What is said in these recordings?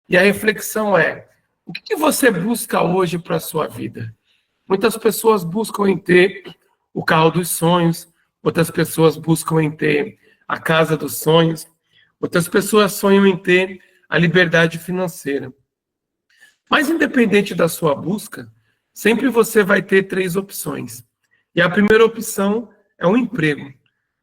E a reflexão é: o que você busca hoje para a sua vida? Muitas pessoas buscam em ter o carro dos sonhos, outras pessoas buscam em ter a casa dos sonhos, outras pessoas sonham em ter a liberdade financeira. Mas independente da sua busca, sempre você vai ter três opções. E a primeira opção é um emprego,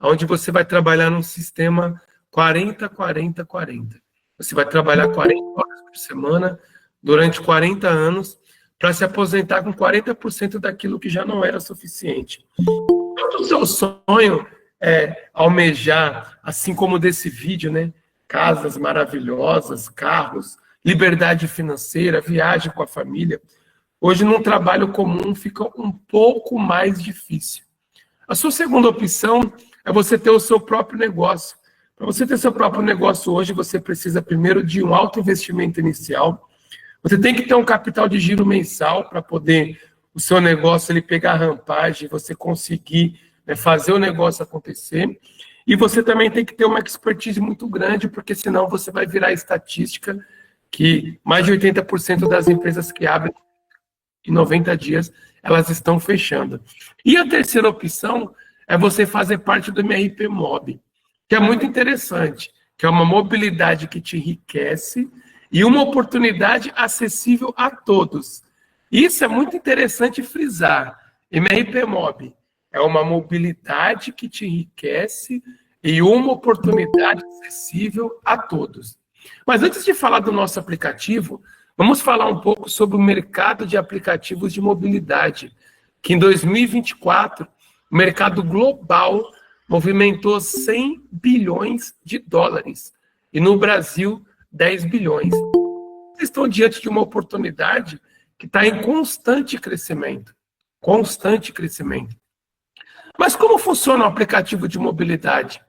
onde você vai trabalhar num sistema 40-40-40. Você vai trabalhar 40 horas por semana durante 40 anos para se aposentar com 40% daquilo que já não era suficiente. Então, o seu sonho é almejar, assim como desse vídeo, né? Casas maravilhosas, carros, liberdade financeira, viagem com a família. Hoje, num trabalho comum, fica um pouco mais difícil. A sua segunda opção é você ter o seu próprio negócio. Para você ter seu próprio negócio hoje, você precisa primeiro de um alto investimento inicial. Você tem que ter um capital de giro mensal para poder o seu negócio ele pegar a rampagem, você conseguir, né, fazer o negócio acontecer. E você também tem que ter uma expertise muito grande, porque senão você vai virar estatística que mais de 80% das empresas que abrem em 90 dias, elas estão fechando. E a terceira opção é você fazer parte do MRP Mob, que é muito interessante, que é uma mobilidade que te enriquece e uma oportunidade acessível a todos. Isso é muito interessante frisar. MRP Mob é uma mobilidade que te enriquece e uma oportunidade acessível a todos. Mas antes de falar do nosso aplicativo, vamos falar um pouco sobre o mercado de aplicativos de mobilidade, que em 2024, o mercado global movimentou 100 bilhões de dólares e no Brasil, 10 bilhões. Vocês estão diante de uma oportunidade que está em constante crescimento. Constante crescimento. Mas como funciona o aplicativo de mobilidade?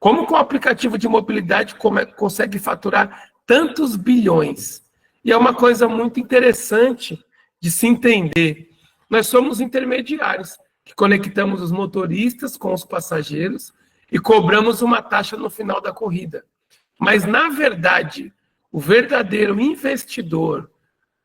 Como que o aplicativo de mobilidade consegue faturar tantos bilhões? E é uma coisa muito interessante de se entender. Nós somos intermediários, que conectamos os motoristas com os passageiros e cobramos uma taxa no final da corrida. Mas, na verdade, o verdadeiro investidor,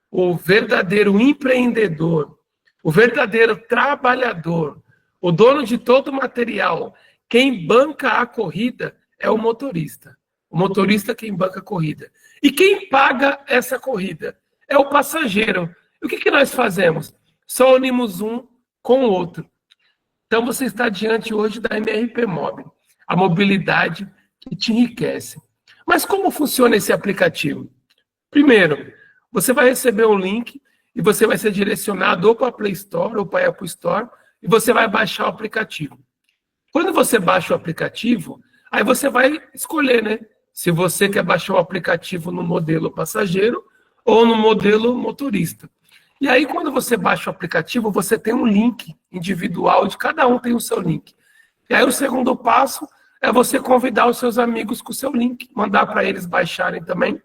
o verdadeiro empreendedor, o verdadeiro trabalhador, o dono de todo o material, quem banca a corrida é o motorista. O motorista quem banca a corrida. E quem paga essa corrida é o passageiro. E o que nós fazemos? Só unimos um com o outro. Então você está diante hoje da MRP Mob, a mobilidade que te enriquece. Mas como funciona esse aplicativo? Primeiro, você vai receber um link e você vai ser direcionado ou para a Play Store ou para a Apple Store e você vai baixar o aplicativo. Quando você baixa o aplicativo, aí você vai escolher, né? Se você quer baixar o aplicativo no modelo passageiro ou no modelo motorista. E aí, quando você baixa o aplicativo, você tem um link individual, de cada um tem o seu link. E aí, o segundo passo é você convidar os seus amigos com o seu link, mandar para eles baixarem também.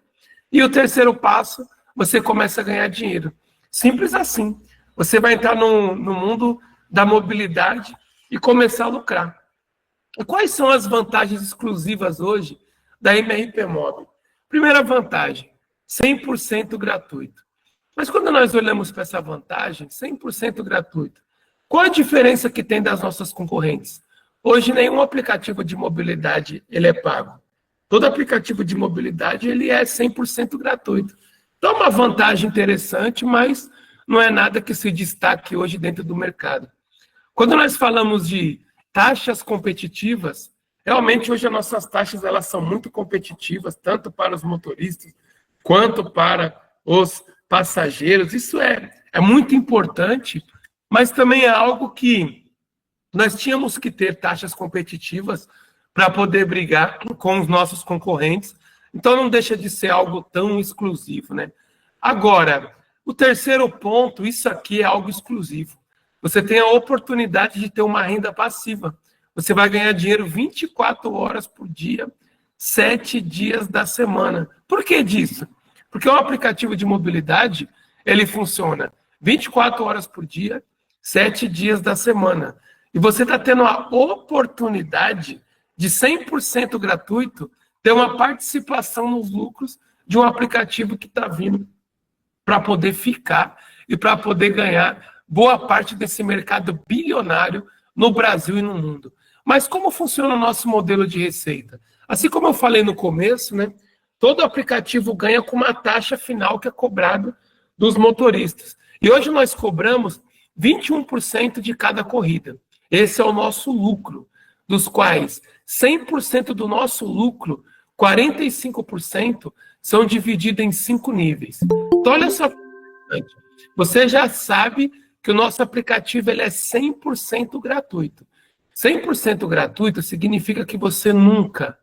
E o terceiro passo, você começa a ganhar dinheiro. Simples assim. Você vai entrar no mundo da mobilidade e começar a lucrar. E quais são as vantagens exclusivas hoje da MRP Mob? Primeira vantagem, 100% gratuito. Mas quando nós olhamos para essa vantagem, 100% gratuito, qual a diferença que tem das nossas concorrentes? Hoje, nenhum aplicativo de mobilidade ele é pago. Todo aplicativo de mobilidade ele é 100% gratuito. Então, é uma vantagem interessante, mas não é nada que se destaque hoje dentro do mercado. Quando nós falamos de taxas competitivas, realmente hoje as nossas taxas elas são muito competitivas, tanto para os motoristas quanto para os passageiros. Isso é muito importante, mas também é algo que nós tínhamos que ter taxas competitivas para poder brigar com os nossos concorrentes. Então não deixa de ser algo tão exclusivo, né? Agora, o terceiro ponto, isso aqui é algo exclusivo. Você tem a oportunidade de ter uma renda passiva. Você vai ganhar dinheiro 24 horas por dia, 7 dias da semana. Por que disso? Porque o aplicativo de mobilidade, ele funciona 24 horas por dia, 7 dias da semana. E você está tendo a oportunidade de 100% gratuito ter uma participação nos lucros de um aplicativo que está vindo para poder ficar e para poder ganhar boa parte desse mercado bilionário no Brasil e no mundo. Mas como funciona o nosso modelo de receita? Assim como eu falei no começo, né, todo aplicativo ganha com uma taxa final que é cobrada dos motoristas. E hoje nós cobramos 21% de cada corrida. Esse é o nosso lucro, dos quais 100% do nosso lucro, 45%, são divididos em 5 níveis. Então, olha só, você já sabe que o nosso aplicativo ele é 100% gratuito. 100% gratuito significa que você nunca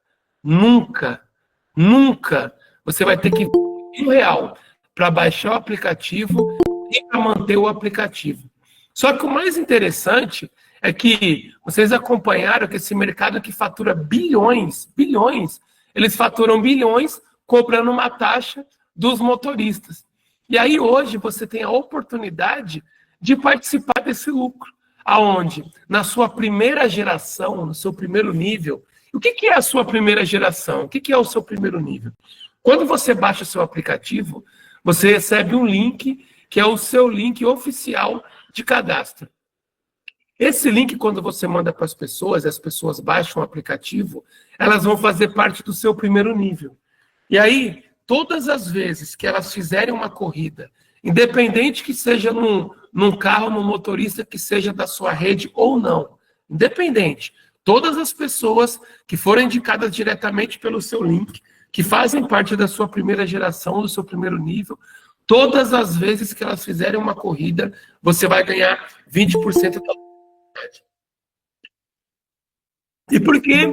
você vai ter que R$ 1 para baixar o aplicativo e para manter o aplicativo. Só que o mais interessante é que vocês acompanharam que esse mercado que fatura bilhões, eles faturam bilhões cobrando uma taxa dos motoristas. E aí hoje você tem a oportunidade de participar desse lucro. Aonde? Na sua primeira geração, no seu primeiro nível. O que é a sua primeira geração? O que é o seu primeiro nível? Quando você baixa o seu aplicativo, você recebe um link, que é o seu link oficial de cadastro. Esse link, quando você manda para as pessoas baixam o aplicativo, elas vão fazer parte do seu primeiro nível. E aí, todas as vezes que elas fizerem uma corrida, independente que seja num carro, num motorista que seja da sua rede ou não, independente, todas as pessoas que forem indicadas diretamente pelo seu link, que fazem parte da sua primeira geração, do seu primeiro nível, todas as vezes que elas fizerem uma corrida, você vai ganhar 20% da lucratividade. E por que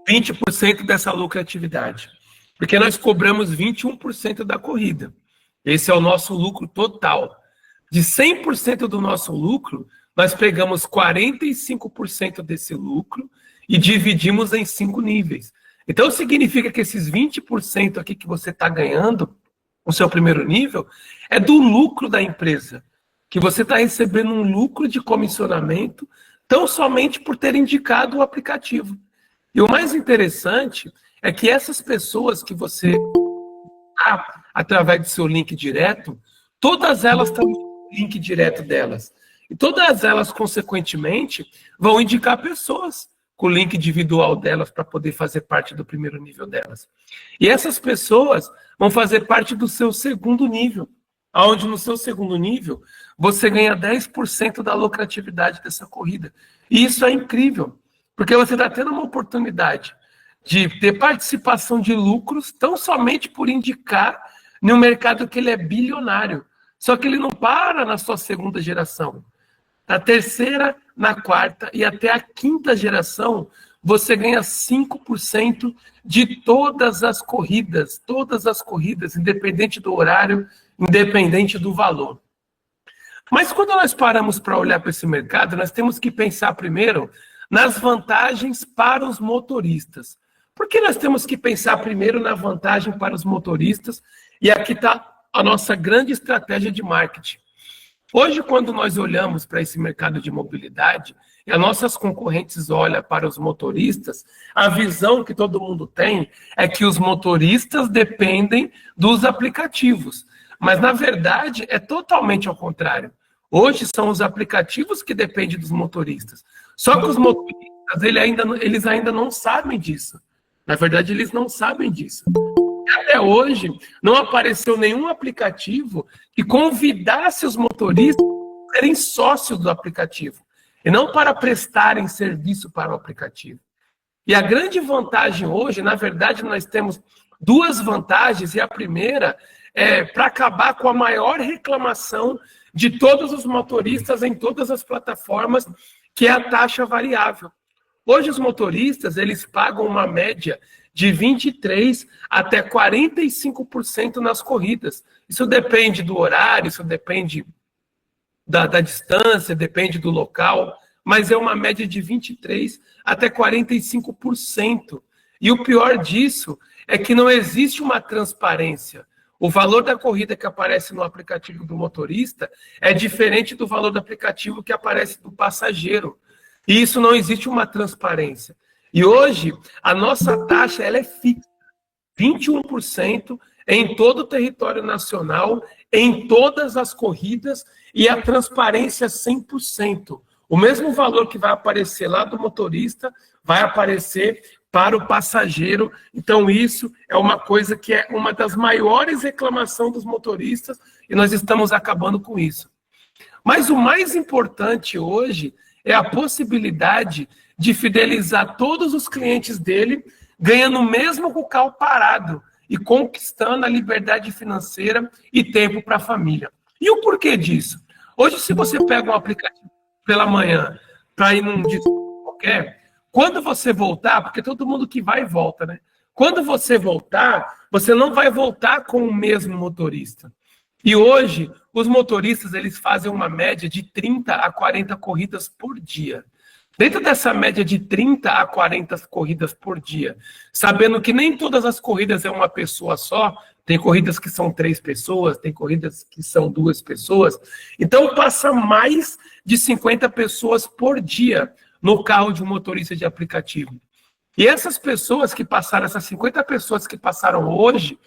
20% dessa lucratividade? Porque nós cobramos 21% da corrida. Esse é o nosso lucro total. De 100% do nosso lucro, nós pegamos 45% desse lucro e dividimos em 5 níveis. Então, significa que esses 20% aqui que você está ganhando, no seu primeiro nível, é do lucro da empresa. Que você está recebendo um lucro de comissionamento tão somente por ter indicado o aplicativo. E o mais interessante é que essas pessoas que você através do seu link direto, todas elas estão no link direto delas. E todas elas, consequentemente, vão indicar pessoas com o link individual delas para poder fazer parte do primeiro nível delas. E essas pessoas vão fazer parte do seu segundo nível, onde no seu segundo nível você ganha 10% da lucratividade dessa corrida. E isso é incrível, porque você está tendo uma oportunidade de ter participação de lucros tão somente por indicar num mercado que ele é bilionário. Só que ele não para na sua segunda geração. Na terceira, na quarta e até a quinta geração, você ganha 5% de todas as corridas, independente do horário, independente do valor. Mas quando nós paramos para olhar para esse mercado, nós temos que pensar primeiro nas vantagens para os motoristas. Por que nós temos que pensar primeiro na vantagem para os motoristas? E aqui está a nossa grande estratégia de marketing. Hoje, quando nós olhamos para esse mercado de mobilidade, e as nossas concorrentes olham para os motoristas, a visão que todo mundo tem é que os motoristas dependem dos aplicativos. Mas, na verdade, é totalmente ao contrário. Hoje são os aplicativos que dependem dos motoristas. Só que os motoristas, eles ainda não sabem disso. Na verdade, eles não sabem disso. Até hoje, não apareceu nenhum aplicativo que convidasse os motoristas a serem sócios do aplicativo, e não para prestarem serviço para o aplicativo. E a grande vantagem hoje, na verdade, nós temos duas vantagens, e a primeira é para acabar com a maior reclamação de todos os motoristas em todas as plataformas, que é a taxa variável. Hoje os motoristas, eles pagam uma média de 23% até 45% nas corridas. Isso depende do horário, isso depende da distância, depende do local, mas é uma média de 23% até 45%. E o pior disso é que não existe uma transparência. O valor da corrida que aparece no aplicativo do motorista é diferente do valor do aplicativo que aparece do passageiro. E isso não existe uma transparência. E hoje, a nossa taxa ela é fixa. 21% em todo o território nacional, em todas as corridas, e a transparência 100%. O mesmo valor que vai aparecer lá do motorista vai aparecer para o passageiro. Então, isso é uma coisa que é uma das maiores reclamações dos motoristas, e nós estamos acabando com isso. Mas o mais importante hoje é a possibilidade de fidelizar todos os clientes dele, ganhando mesmo com o carro parado e conquistando a liberdade financeira e tempo para a família. E o porquê disso? Hoje, se você pega um aplicativo pela manhã para ir num dia qualquer, quando você voltar, porque todo mundo que vai volta, né? Quando você voltar, você não vai voltar com o mesmo motorista. E hoje, os motoristas, eles fazem uma média de 30 a 40 corridas por dia. Dentro dessa média de 30 a 40 corridas por dia, sabendo que nem todas as corridas é uma pessoa só, tem corridas que são 3 pessoas, tem corridas que são 2 pessoas, então passa mais de 50 pessoas por dia no carro de um motorista de aplicativo. E essas pessoas que passaram, essas 50 pessoas que passaram hoje,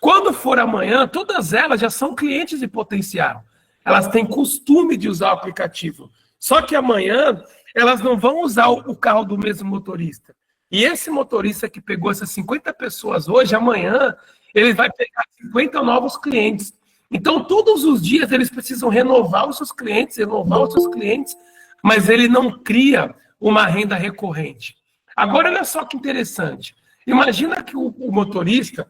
quando for amanhã, todas elas já são clientes de potencial. Elas têm costume de usar o aplicativo. Só que amanhã, elas não vão usar o carro do mesmo motorista. E esse motorista que pegou essas 50 pessoas hoje, amanhã, ele vai pegar 50 novos clientes. Então, todos os dias, eles precisam renovar os seus clientes, mas ele não cria uma renda recorrente. Agora, olha só que interessante. Imagina que o motorista,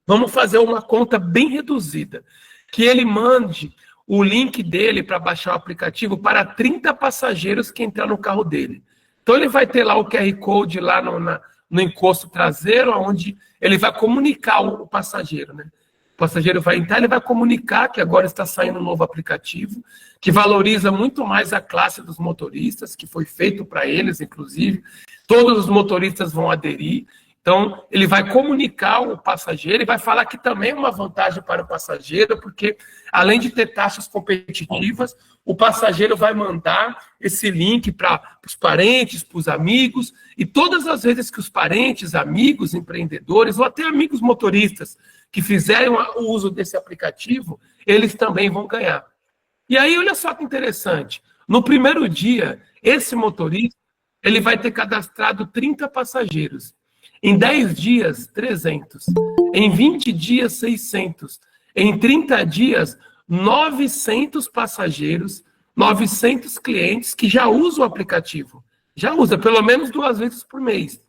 vamos fazer uma conta bem reduzida, que ele mande o link dele para baixar o aplicativo para 30 passageiros que entrar no carro dele. Então, ele vai ter lá o QR Code lá no encosto traseiro, onde ele vai comunicar o passageiro, né? O passageiro vai entrar, ele vai comunicar que agora está saindo um novo aplicativo, que valoriza muito mais a classe dos motoristas, que foi feito para eles, inclusive. Todos os motoristas vão aderir. Então, ele vai comunicar o passageiro e vai falar que também é uma vantagem para o passageiro, porque, além de ter taxas competitivas, o passageiro vai mandar esse link para os parentes, para os amigos, e todas as vezes que os parentes, amigos, empreendedores, ou até amigos motoristas que fizerem o uso desse aplicativo, eles também vão ganhar. E aí, olha só que interessante. No primeiro dia, esse motorista ele vai ter cadastrado 30 passageiros. Em 10 dias, 300. Em 20 dias, 600. Em 30 dias, 900 passageiros, 900 clientes que já usam o aplicativo. Já usa, pelo menos 2 vezes por mês.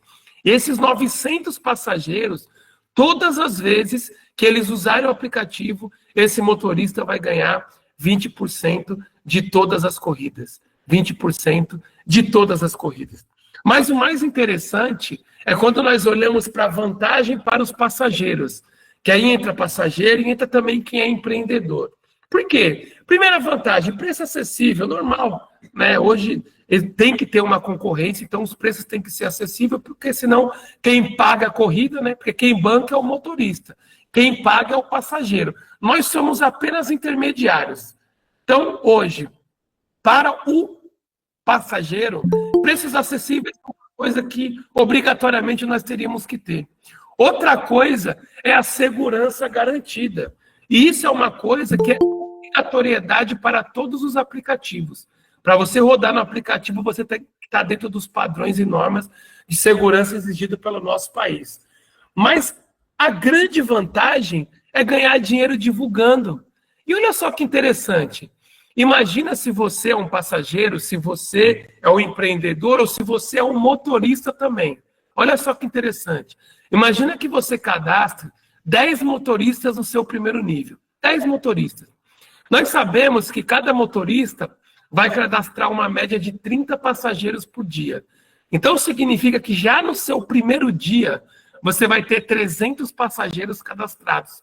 E esses 900 passageiros, todas as vezes que eles usarem o aplicativo, esse motorista vai ganhar 20% de todas as corridas. 20% de todas as corridas. Mas o mais interessante é quando nós olhamos para a vantagem para os passageiros, que aí entra passageiro e entra também quem é empreendedor. Por quê? Primeira vantagem, preço acessível, normal, né? Hoje tem que ter uma concorrência, então os preços têm que ser acessíveis, porque senão quem paga a corrida, né? Porque quem banca é o motorista, quem paga é o passageiro. Nós somos apenas intermediários. Então, hoje, para o passageiro, preços acessíveis é uma coisa que obrigatoriamente nós teríamos que ter. Outra coisa é a segurança garantida. E isso é uma coisa que é obrigatoriedade para todos os aplicativos. Para você rodar no aplicativo, você tem que estar dentro dos padrões e normas de segurança exigidos pelo nosso país. Mas a grande vantagem é ganhar dinheiro divulgando. E olha só que interessante. Imagina se você é um passageiro, se você é um empreendedor ou se você é um motorista também. Olha só que interessante. Imagina que você cadastre 10 motoristas no seu primeiro nível. 10 motoristas. Nós sabemos que cada motorista vai cadastrar uma média de 30 passageiros por dia. Então, significa que já no seu primeiro dia, você vai ter 300 passageiros cadastrados.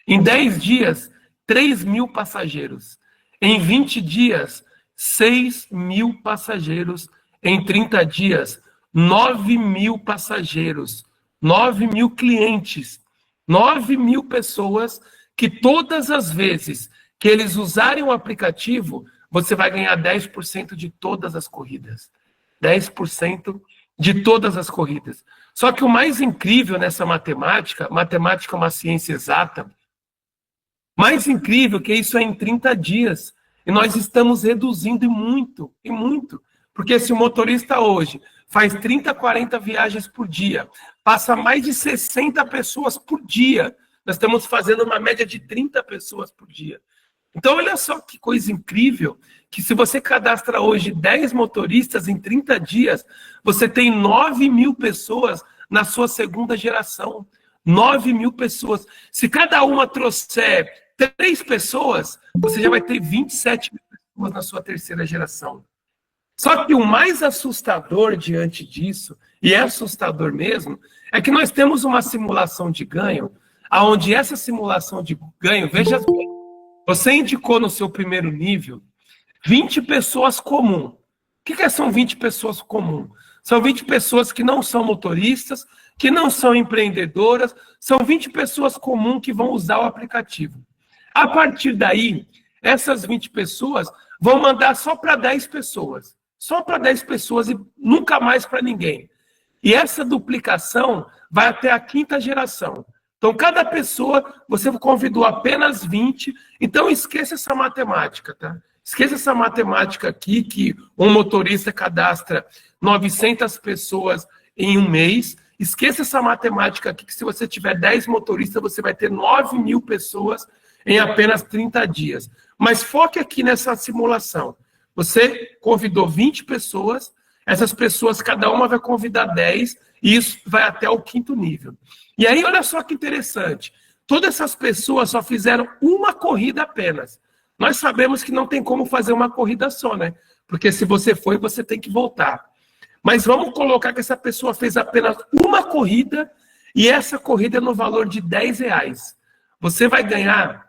Em 10 dias, 3.000 passageiros. Em 20 dias, 6.000 passageiros. Em 30 dias, 9.000 passageiros. 9.000 clientes. 9.000 pessoas que todas as vezes que eles usarem o aplicativo, você vai ganhar 10% de todas as corridas. 10% de todas as corridas. Só que o mais incrível nessa matemática é uma ciência exata, mais incrível que isso é em 30 dias. E nós estamos reduzindo e muito. Porque se o motorista hoje faz 30, 40 viagens por dia, passa mais de 60 pessoas por dia, nós estamos fazendo uma média de 30 pessoas por dia. Então, olha só que coisa incrível, que se você cadastra hoje 10 motoristas em 30 dias, você tem 9.000 pessoas na sua segunda geração. 9.000 pessoas. Se cada uma trouxer 3 pessoas, você já vai ter 27.000 pessoas na sua terceira geração. Só que o mais assustador diante disso, e é assustador mesmo, é que nós temos uma simulação de ganho, onde essa simulação de ganho, veja bem, você indicou no seu primeiro nível 20 pessoas comuns. O que são 20 pessoas comuns? São 20 pessoas que não são motoristas, que não são empreendedoras, são 20 pessoas comuns que vão usar o aplicativo. A partir daí, essas 20 pessoas vão mandar só para 10 pessoas. Só para 10 pessoas e nunca mais para ninguém. E essa duplicação vai até a 5ª geração. Então, cada pessoa, você convidou apenas 20, então esqueça essa matemática, tá? Esqueça essa matemática aqui, que um motorista cadastra 900 pessoas em um mês. Esqueça essa matemática aqui, que se você tiver 10 motoristas, você vai ter 9.000 pessoas em apenas 30 dias. Mas foque aqui nessa simulação. Você convidou 20 pessoas, essas pessoas, cada uma vai convidar 10, e isso vai até o 5º nível. E aí, olha só que interessante. Todas essas pessoas só fizeram uma corrida apenas. Nós sabemos que não tem como fazer uma corrida só, né? Porque se você foi, você tem que voltar. Mas vamos colocar que essa pessoa fez apenas uma corrida, e essa corrida é no valor de R$10. Você vai ganhar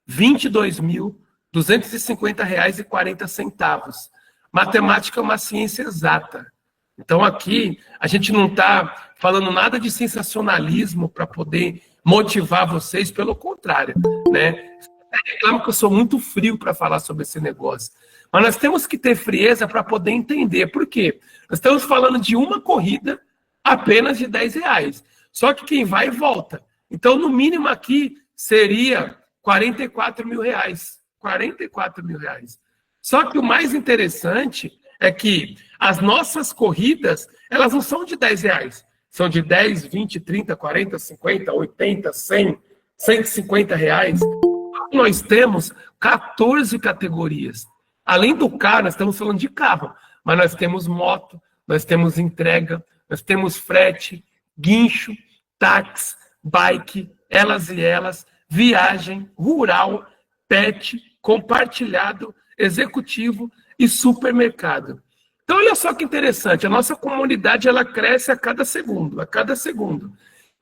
R$22.250,40. Matemática é uma ciência exata. Então, aqui, a gente não está falando nada de sensacionalismo para poder motivar vocês, pelo contrário, né? Reclamo que eu sou muito frio para falar sobre esse negócio. Mas nós temos que ter frieza para poder entender. Por quê? Nós estamos falando de uma corrida apenas de R$10. Só que quem vai, volta. Então, no mínimo aqui, seria R$44 mil. R$44 mil. Só que o mais interessante é que as nossas corridas, elas não são de R$10. São de 10, 20, 30, 40, 50, 80, 100, R$150. Nós temos 14 categorias. Além do carro, nós estamos falando de carro, mas nós temos moto, nós temos entrega, nós temos frete, guincho, táxi, bike, elas e elas, viagem, rural, pet, compartilhado, executivo e supermercado. Então, olha só que interessante, a nossa comunidade ela cresce a cada segundo.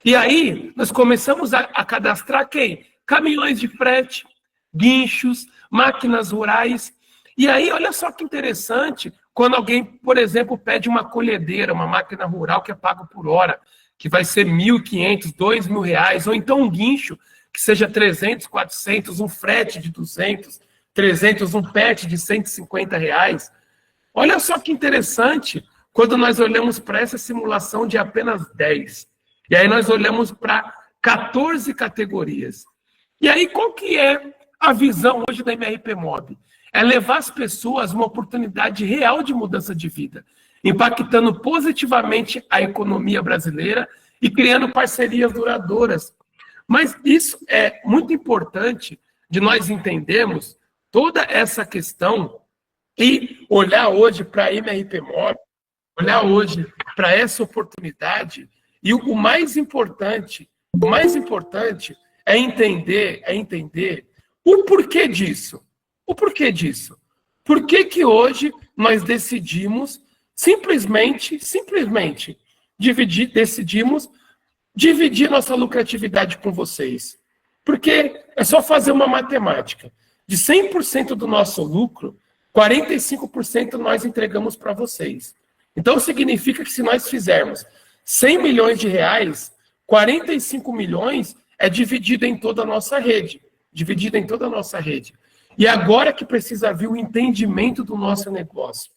E aí, nós começamos a cadastrar quem? Caminhões de frete, guinchos, máquinas rurais. E aí, olha só que interessante, quando alguém, por exemplo, pede uma colhedeira, uma máquina rural que é pago por hora, que vai ser R$1.500, R$2.000, ou então um guincho, que seja 300, 400, um frete de 200, 300, um pet de R$150. Olha só que interessante, quando nós olhamos para essa simulação de apenas 10. E aí nós olhamos para 14 categorias. E aí, qual que é a visão hoje da MRP Mob? É levar as pessoas uma oportunidade real de mudança de vida, impactando positivamente a economia brasileira e criando parcerias duradouras. Mas isso é muito importante de nós entendermos toda essa questão e olhar hoje para a MRP Mob, olhar hoje para essa oportunidade. E o mais importante é entender o porquê disso. O porquê disso? Por que que hoje nós decidimos simplesmente decidimos dividir nossa lucratividade com vocês? Porque é só fazer uma matemática. De 100% do nosso lucro, 45% nós entregamos para vocês. Então significa que se nós fizermos R$100 milhões, 45 milhões é dividido em toda a nossa rede. E agora que precisa vir o entendimento do nosso negócio.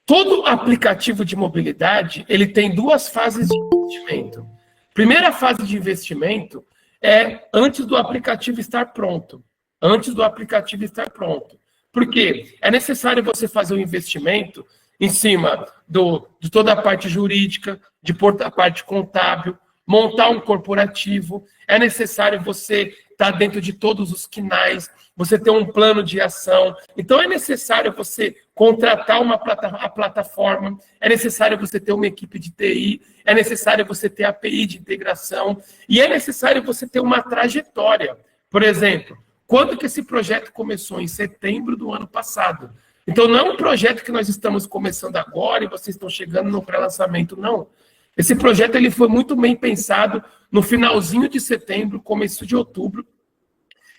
Todo aplicativo de mobilidade, ele tem duas fases de investimento. Primeira fase de investimento é antes do aplicativo estar pronto. Antes do aplicativo estar pronto. Por quê? É necessário você fazer um investimento em cima de toda a parte jurídica, de a parte contábil, montar um corporativo. É necessário você estar dentro de todos os quinais, você ter um plano de ação. Então, é necessário você contratar a plataforma, é necessário você ter uma equipe de TI, é necessário você ter API de integração, e é necessário você ter uma trajetória. Por exemplo, quando que esse projeto começou? Em setembro do ano passado. Então, não é um projeto que nós estamos começando agora e vocês estão chegando no pré-lançamento, não. Esse projeto ele foi muito bem pensado no finalzinho de setembro, começo de outubro.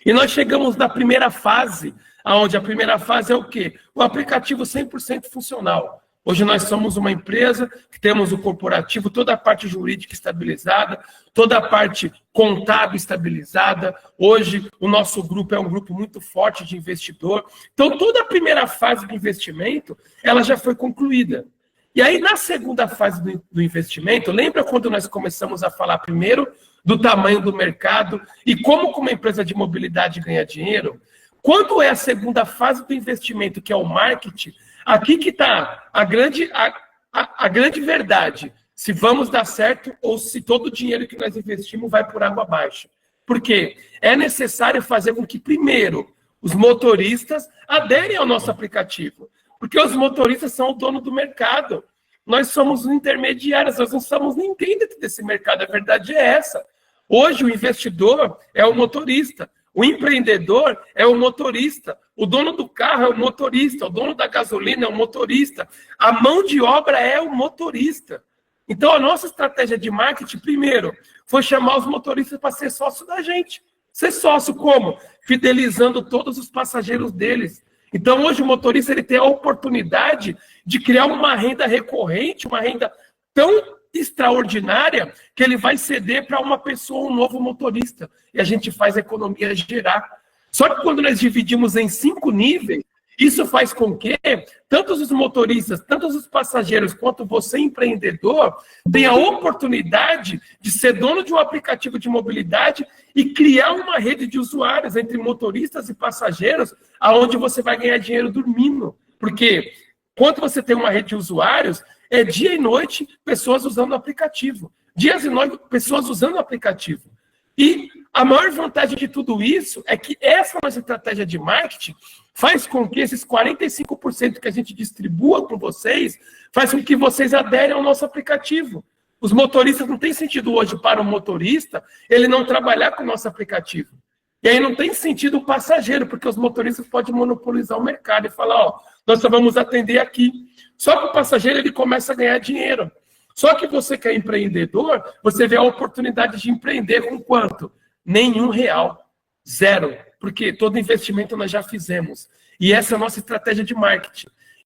E nós chegamos na primeira fase, onde a primeira fase é o quê? O aplicativo 100% funcional. Hoje nós somos uma empresa que temos o corporativo, toda a parte jurídica estabilizada, toda a parte contábil estabilizada. Hoje o nosso grupo é um grupo muito forte de investidor. Então toda a primeira fase do investimento, ela já foi concluída. E aí na segunda fase do investimento, lembra quando nós começamos a falar primeiro do tamanho do mercado e como uma empresa de mobilidade ganha dinheiro? Quando é a segunda fase do investimento, que é o marketing, aqui que está a grande verdade, se vamos dar certo ou se todo o dinheiro que nós investimos vai por água abaixo. Por quê? É necessário fazer com que, primeiro, os motoristas aderem ao nosso aplicativo, porque os motoristas são o dono do mercado. Nós somos intermediários, nós não somos ninguém dentro desse mercado, a verdade é essa. Hoje o investidor é o motorista, o empreendedor é o motorista, o dono do carro é o motorista, o dono da gasolina é o motorista, a mão de obra é o motorista. Então a nossa estratégia de marketing, primeiro, foi chamar os motoristas para ser sócio da gente. Ser sócio como? Fidelizando todos os passageiros deles. Então hoje o motorista ele tem a oportunidade de criar uma renda recorrente, uma renda tão extraordinária que ele vai ceder para uma pessoa, um novo motorista. E a gente faz a economia girar. Só que quando nós dividimos em 5 níveis, isso faz com que tanto os motoristas, tanto os passageiros, quanto você, empreendedor, tenha a oportunidade de ser dono de um aplicativo de mobilidade e criar uma rede de usuários entre motoristas e passageiros, aonde você vai ganhar dinheiro dormindo. Porque quando você tem uma rede de usuários, é dia e noite pessoas usando o aplicativo. Dias e noites pessoas usando o aplicativo. E a maior vantagem de tudo isso é que essa nossa estratégia de marketing faz com que esses 45% que a gente distribua com vocês, faz com que vocês aderem ao nosso aplicativo. Os motoristas, não tem sentido hoje para o motorista ele não trabalhar com o nosso aplicativo. E aí não tem sentido o passageiro, porque os motoristas podem monopolizar o mercado e falar, ó, nós só vamos atender aqui. Só que o passageiro ele começa a ganhar dinheiro. Só que você que é empreendedor, você vê a oportunidade de empreender com quanto? Nenhum real. Zero. Porque todo investimento nós já fizemos. E essa é a nossa estratégia de marketing.